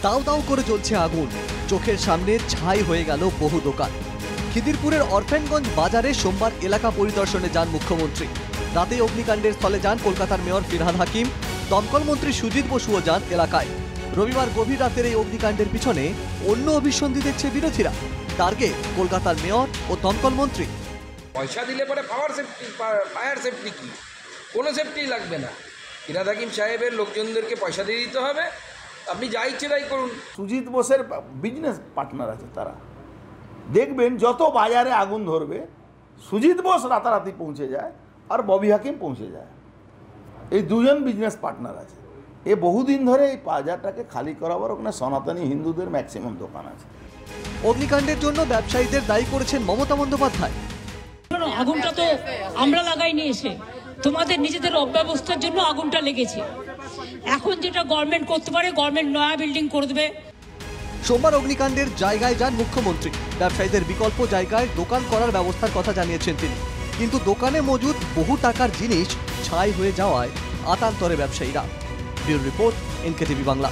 দাউ দাউ করে জ্বলছে আগুন, চোখের সামনে ছাই হয়ে গেল বহু দোকান। খিদিরপুরের অরফ্যানগঞ্জ বাজারে সোমবার এলাকা পরিদর্শনে যান মুখ্যমন্ত্রী। রাতে অগ্নিকাণ্ডের স্থলে যান কলকাতার মেয়র ফিরহাদ হাকিম, দমকল মন্ত্রী সুজিত বসুও যান এলাকায়। রবিবার গভীর রাতের এই অগ্নিকাণ্ডের পিছনে অন্য অভিসন্ধি দেখছে বিরোধীরা। টার্গেট কলকাতার মেয়র ও দমকল মন্ত্রী। পয়সা দিলে পরে ফায়ার সেফটি কি? কোনো সেফটি লাগবে না। ফিরহাদ হাকিম সাহেবের লোকজনদেরকে পয়সা দিয়ে দিতে হবে, আপনি যা ইচ্ছে তাই করুন। সুজিত বোসের বিজনেস পার্টনার আছে, তারা দেখবেন যত বাজারে আগুন ধরবে সুজিত বোস রাতারাতি পৌঁছে যায় আর ববি হাকিম পৌঁছে যায়। এই দুজন বিজনেস পার্টনার আছে। এ বহুদিন ধরে এই বাজারটাকে খালি করাবার ওখানে সনাতনী হিন্দুদের ম্যাক্সিমাম দোকান আছে। অগ্নিকাণ্ডের জন্য ব্যবসায়ীদের দায়ী করেছেন মমতা বন্দ্যোপাধ্যায়। আগুনটা তো আমরা লাগাইনি, এসে তোমাদের নিজেদের অব্যবস্থার জন্য আগুনটা লেগেছে। এখন যেটা গভর্নমেন্ট করতে পারে, গভর্নমেন্ট নয়া বিল্ডিং করে দেবে। সোমবার অগ্নিকাণ্ডের জায়গায় যান মুখ্যমন্ত্রী। ব্যবসায়ীদের বিকল্প জায়গায় দোকান করার ব্যবস্থার কথা জানিয়েছেন তিনি, কিন্তু দোকানে মজুদ বহু টাকার জিনিস ছাই হয়ে যাওয়ায় আতান্তরে ব্যবসায়ীরা। Bureau report, NKTV Bangla.